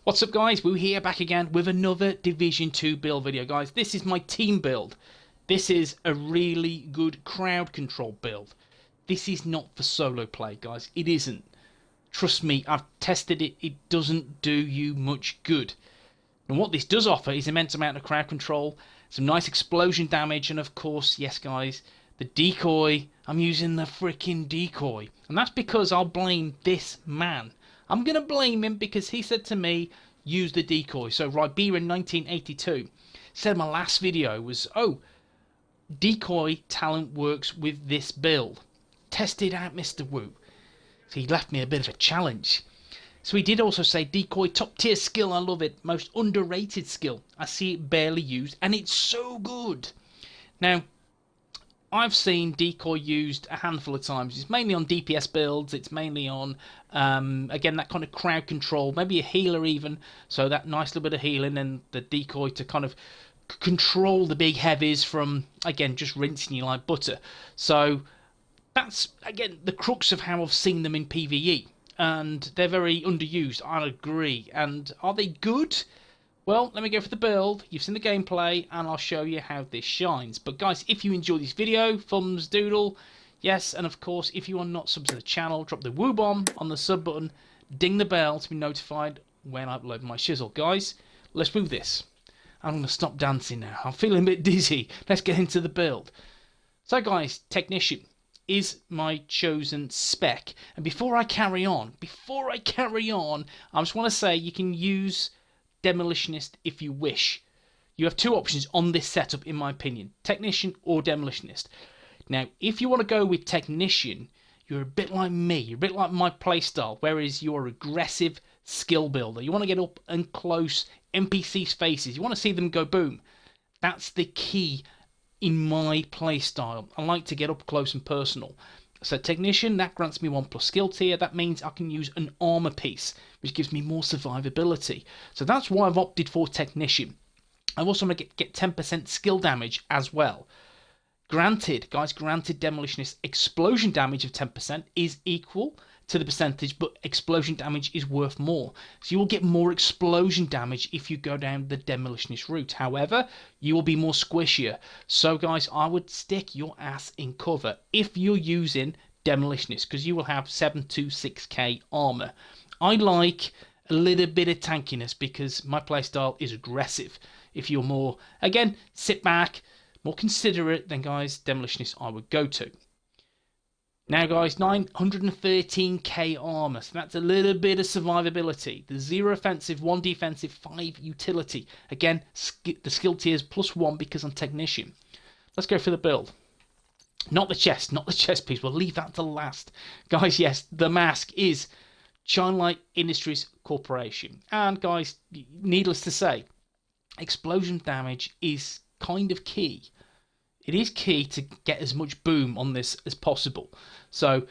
What's up guys, Woo here, back again with another Division 2 build video guys. This is my team build. This is a really good crowd control build. This is not for solo play guys, it isn't. Trust me, I've tested it, it doesn't do you much good. And what this does offer is immense amount of crowd control, some nice explosion damage, and of course, yes guys, the decoy. I'm using the freaking decoy. And that's because I'll blame this man. I'm going to blame him because he said to me, use the decoy. So Ribera in 1982 said in my last video was, oh, decoy talent works with this build. Test it out, Mr. Woo. So he left me a bit of a challenge. So he did also say decoy top tier skill, I love it. Most underrated skill. I see it barely used and it's so good. Now, I've seen decoy used a handful of times. It's mainly on DPS builds. It's mainly on, again, that kind of crowd control. Maybe a healer even. So that nice little bit of healing and the decoy to kind of control the big heavies from, again, just rinsing you like butter. So that's, again, the crux of how I've seen them in PvE. And they're very underused, I agree. And are they good? Well, let me go for the build. You've seen the gameplay, and I'll show you how this shines. But guys, if you enjoy this video, thumbs doodle, yes, and of course, if you are not subbed to the channel, drop the woo bomb on the sub button, ding the bell to be notified when I upload my shizzle. Guys, let's move this. I'm going to stop dancing now. I'm feeling a bit dizzy. Let's get into the build. So guys, Technician is my chosen spec. And before I carry on, I just want to say you can use Demolitionist if you wish. You have two options on this setup in my opinion, Technician or Demolitionist. Now if you want to go with Technician, you're a bit like me, you're a bit like my playstyle, whereas you're aggressive skill builder. You want to get up and close NPC's faces, you want to see them go boom. That's the key in my playstyle. I like to get up close and personal. So Technician, that grants me 1+ skill tier. That means I can use an armor piece, which gives me more survivability. So that's why I've opted for Technician. I also want to get 10% skill damage as well. Granted, guys, Demolitionist explosion damage of 10% is equal to the percentage, but explosion damage is worth more. So you will get more explosion damage if you go down the Demolitionist route. However, you will be more squishier. So guys, I would stick your ass in cover if you're using Demolitionist, because you will have 7 to 6k armor. I like a little bit of tankiness because my playstyle is aggressive. If you're more, again, sit back, more considerate, then guys, Demolitionist I would go to. Now guys, 913k armor, so that's a little bit of survivability. The 0 offensive, 1 defensive, 5 utility. Again, the skill tier is +1 because I'm Technician. Let's go for the build. Not the chest piece, we'll leave that to last. Guys, yes, the mask is Chinlight Industries Corporation. And guys, needless to say, explosion damage is kind of key. It is key to get as much boom on this as possible. So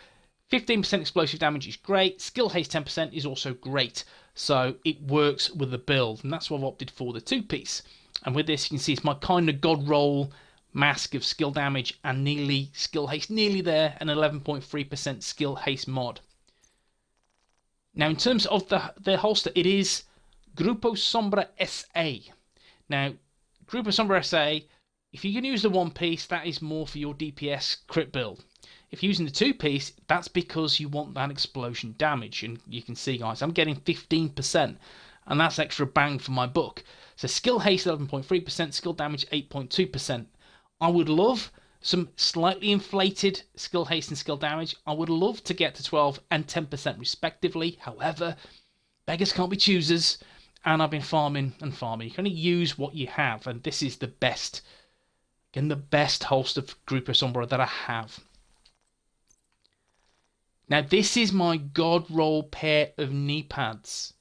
15% explosive damage is great. Skill haste 10% is also great. So it works with the build. And that's why I've opted for the 2-piece. And with this, you can see it's my kind of god roll mask of skill damage and nearly skill haste, nearly there, and 11.3% skill haste mod. Now in terms of the holster, it is Grupo Sombra SA. Now, Grupo Sombra SA, if you can use the 1-piece, that is more for your DPS crit build. If you're using the 2-piece, that's because you want that explosion damage. And you can see, guys, I'm getting 15%. And that's extra bang for my buck. So skill haste 11.3%, skill damage 8.2%. I would love some slightly inflated skill haste and skill damage. I would love to get to 12 and 10% respectively. However, beggars can't be choosers. And I've been farming and farming. You can only use what you have. And this is the best. Again, the best holster for Grupo Sombra that I have. Now, this is my God Roll pair of Kneepads.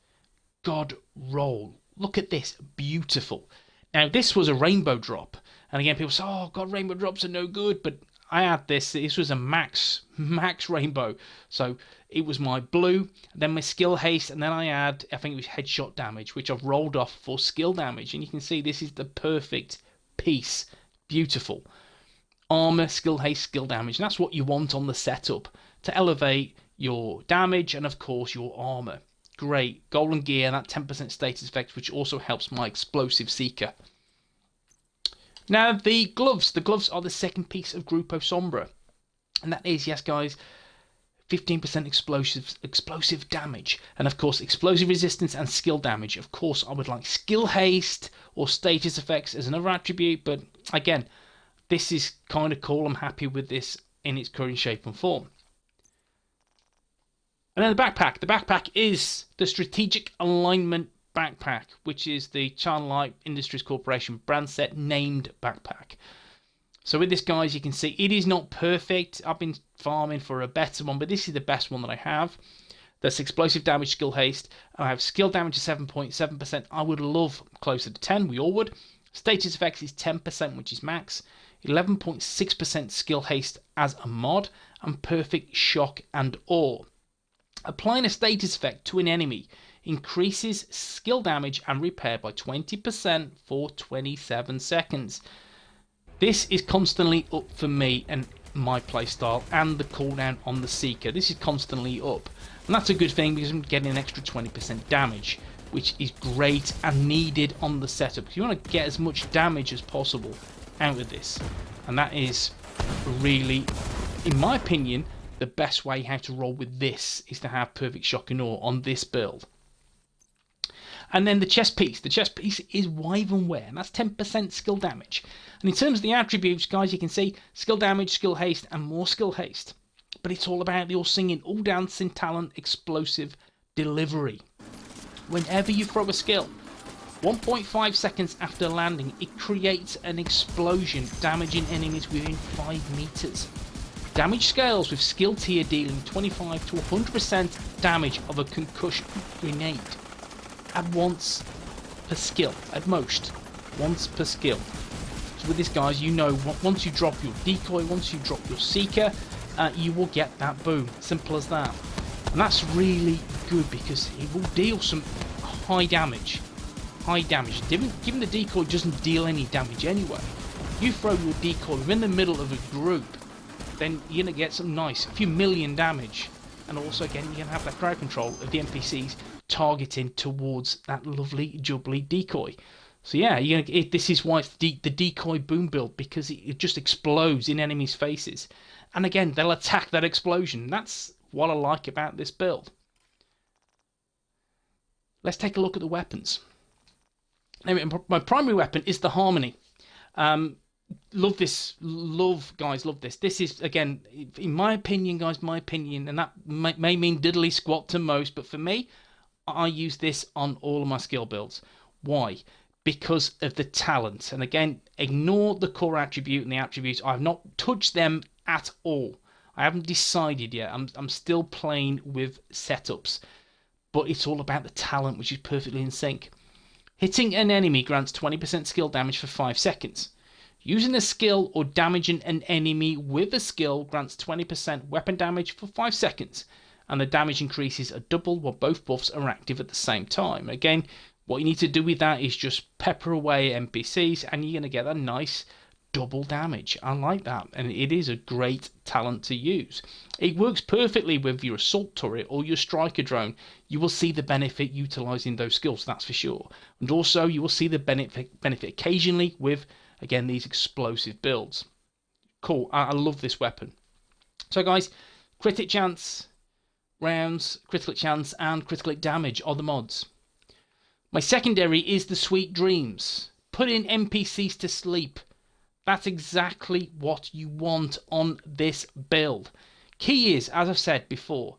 God Roll. Look at this. Beautiful. Now, this was a rainbow drop. And again, people say, oh, God, rainbow drops are no good. But I had this. This was a max rainbow. So it was my blue, then my skill haste, and then I had, I think it was headshot damage, which I've rolled off for skill damage. And you can see this is the perfect piece. Beautiful. Armor, skill haste, skill damage. And that's what you want on the setup to elevate your damage and, of course, your armor. great. Golden gear and that 10% status effect, which also helps my explosive seeker. Now the gloves. The gloves are the second piece of Grupo Sombra. And that is, yes guys, 15% explosive damage. And of course, explosive resistance and skill damage. Of course, I would like skill haste or status effects as another attribute. But again, this is kind of cool. I'm happy with this in its current shape and form. And then the backpack. The backpack is the Strategic Alignment Backpack, which is the China Light Industries Corporation brand set named backpack. So with this, guys, you can see it is not perfect. I've been farming for a better one, but this is the best one that I have. That's explosive damage, skill haste. I have skill damage of 7.7%. I would love closer to 10. We all would. Status effects is 10%, which is max. 11.6% skill haste as a mod, and perfect shock and awe. Applying a status effect to an enemy increases skill damage and repair by 20% for 27 seconds. This is constantly up for me and my playstyle, and the cooldown on the Seeker. This is constantly up. And that's a good thing because I'm getting an extra 20% damage, which is great and needed on the setup. Because you want to get as much damage as possible out of this. And that is really, in my opinion, the best way how to roll with this is to have perfect shock and awe on this build. And then the chest piece. The chest piece is Wyvern Wear, and that's 10% skill damage. And in terms of the attributes, guys, you can see skill damage, skill haste, and more skill haste. But it's all about the all singing, all dancing talent, explosive delivery. Whenever you throw a skill, 1.5 seconds after landing, it creates an explosion, damaging enemies within 5 meters. Damage scales with skill tier dealing 25 to 100% damage of a concussion grenade. At once per skill, at most, once per skill. So with this, guys, you know, once you drop your decoy, once you drop your seeker, you will get that boom. Simple as that. And that's really good because it will deal some high damage. High damage. Given the decoy doesn't deal any damage anyway, you throw your decoy within the middle of a group, then you're going to get some nice, a few million damage. And also, again, you're going to have that crowd control of the NPCs targeting towards that lovely jubbly decoy. So yeah, this is why it's the decoy boom build, because it just explodes in enemies' faces, and again they'll attack that explosion. That's what I like about this build. Let's take a look at the weapons. Now, my primary weapon is the Harmony. Love this, guys, love this. This is, again, in my opinion, guys, my opinion, and that may mean diddly squat to most, but for me, I use this on all of my skill builds. Why? Because of the talent. And again, ignore the core attribute and the attributes. I've not touched them at all. I haven't decided yet. I'm still playing with setups. But it's all about the talent, which is perfectly in sync. Hitting an enemy grants 20% skill damage for 5 seconds. Using a skill or damaging an enemy with a skill grants 20% weapon damage for 5 seconds. And the damage increases are double while both buffs are active at the same time. Again, what you need to do with that is just pepper away NPCs and you're going to get a nice double damage. I like that, and it is a great talent to use. It works perfectly with your assault turret or your striker drone. You will see the benefit utilizing those skills, that's for sure. And also you will see the benefit occasionally with, again, these explosive builds. Cool, I love this weapon. So guys, critic chance, rounds, critical chance, and critical damage are the mods. My secondary is the Sweet Dreams. Putting NPCs to sleep. That's exactly what you want on this build. Key is, as I've said before,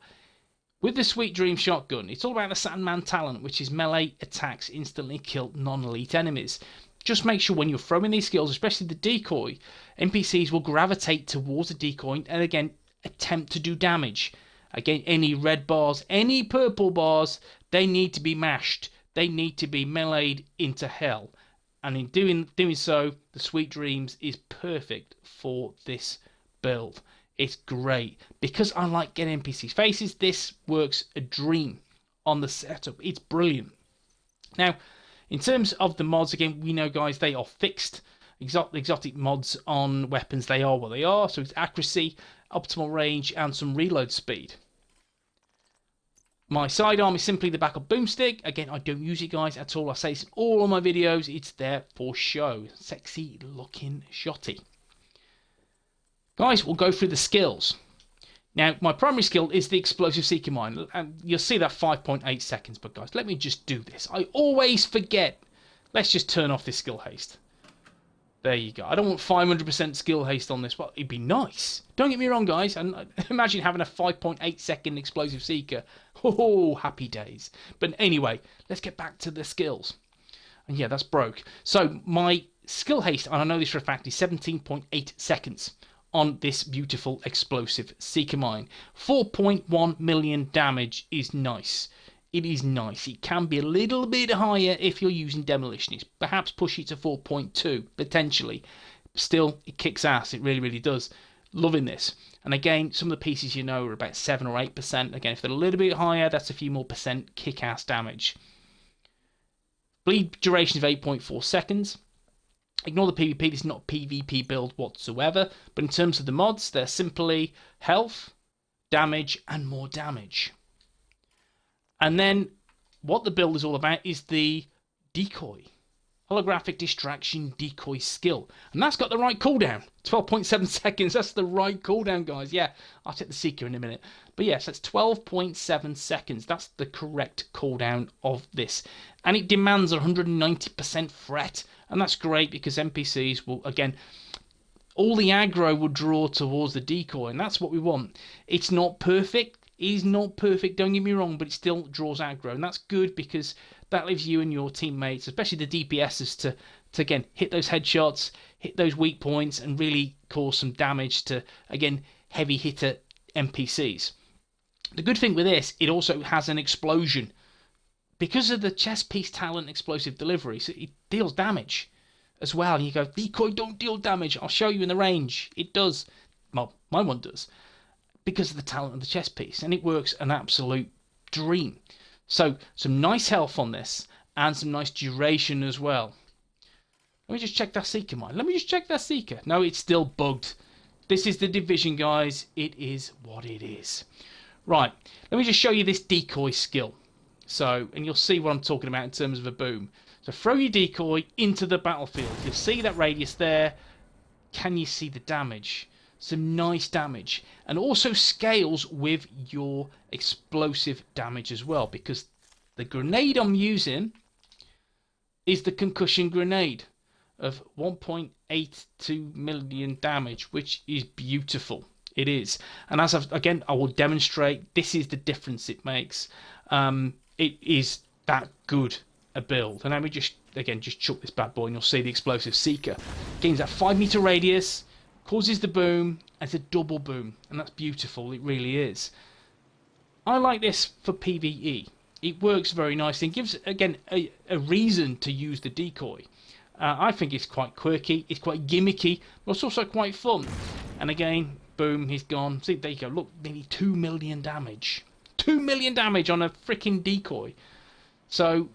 with the Sweet Dream shotgun, it's all about the Sandman talent, which is melee attacks instantly kill non-elite enemies. Just make sure when you're throwing these skills, especially the decoy, NPCs will gravitate towards the decoy and again attempt to do damage. Again, any red bars, any purple bars, they need to be mashed. They need to be meleeed into hell. And in doing so, the Sweet Dreams is perfect for this build. It's great. Because I like getting NPCs' faces, this works a dream on the setup. It's brilliant. Now, in terms of the mods, again, we know, guys, they are fixed. Exotic mods on weapons, they are what they are. So it's accuracy, optimal range, and some reload speed. My sidearm is simply the backup boomstick. Again, I don't use it, guys, at all. I say it's all on my videos. It's there for show. Sexy looking shotty. Guys, we'll go through the skills. Now, my primary skill is the Explosive Seeker Mine, and you'll see that 5.8 seconds, but guys, let me just do this. I always forget. Let's just turn off this skill haste. There you go. I don't want 500% skill haste on this, but it'd be nice. Don't get me wrong, guys, and imagine having a 5.8 second Explosive Seeker. Oh, happy days. But anyway, let's get back to the skills. And yeah, that's broke. So my skill haste, and I know this for a fact, is 17.8 seconds. On this beautiful Explosive Seeker Mine. 4.1 million damage is nice. It is nice. It can be a little bit higher if you're using Demolitionists. Perhaps push it to 4.2, potentially. Still, it kicks ass. It really, really does. Loving this. And again, some of the pieces you know are about 7 or 8%. Again, if they're a little bit higher, that's a few more percent kick-ass damage. Bleed duration of 8.4 seconds. Ignore the PvP, this is not a PvP build whatsoever, but in terms of the mods, they're simply health, damage, and more damage. And then, what the build is all about is the decoy. Holographic distraction decoy skill. And that's got the right cooldown. 12.7 seconds, that's the right cooldown, guys. Yeah, I'll take the Seeker in a minute. But yes, that's 12.7 seconds. That's the correct cooldown of this. And it demands 190% threat. And that's great because NPCs will, again, all the aggro will draw towards the decoy. And that's what we want. It's not perfect. It is not perfect, don't get me wrong, but it still draws aggro. And that's good because that leaves you and your teammates, especially the DPSs, to again, hit those headshots, hit those weak points, and really cause some damage to, again, heavy hitter NPCs. The good thing with this, it also has an explosion. Because of the chest piece talent explosive delivery, so it deals damage as well. And you go, decoy don't deal damage. I'll show you in the range. It does. Well, my one does. Because of the talent of the chest piece. And it works an absolute dream. So, some nice health on this. And some nice duration as well. Let me just check that Seeker mine. Let me just check that Seeker. No, it's still bugged. This is the Division, guys. It is what it is. Right. Let me just show you this decoy skill. So, and you'll see what I'm talking about in terms of a boom. So throw your decoy into the battlefield. You'll see that radius there. Can you see the damage? Some nice damage. And also scales with your explosive damage as well. Because the grenade I'm using is the concussion grenade of 1.82 million damage, which is beautiful. It is. And as again, I will demonstrate, this is the difference it makes. It is that good a build. And let me just, again, just chuck this bad boy and you'll see the Explosive Seeker. Gains that 5 meter radius, causes the boom, and it's a double boom. And that's beautiful, it really is. I like this for PvE. It works very nicely and gives, again, a reason to use the decoy. I think it's quite quirky, it's quite gimmicky, but it's also quite fun. And again, boom, he's gone. See, there you go, look, nearly 2 million damage. 2 million damage on a freaking decoy. So,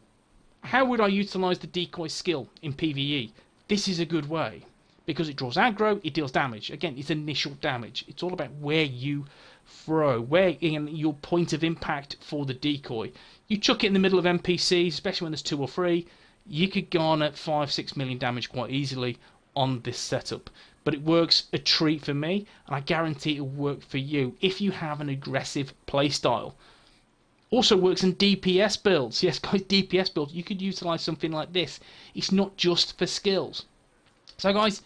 how would I utilise the decoy skill in PvE? This is a good way. Because it draws aggro, it deals damage. Again, it's initial damage. It's all about where you throw, where in your point of impact for the decoy. You chuck it in the middle of NPCs, especially when there's 2 or 3, you could garner 5-6 million damage quite easily on this setup. But it works a treat for me, and I guarantee it will work for you if you have an aggressive playstyle. Also works in DPS builds. Yes, guys, DPS builds. You could utilise something like this. It's not just for skills. So, guys,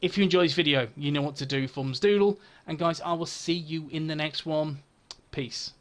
if you enjoy this video, you know what to do. Thumbs doodle. And, guys, I will see you in the next one. Peace.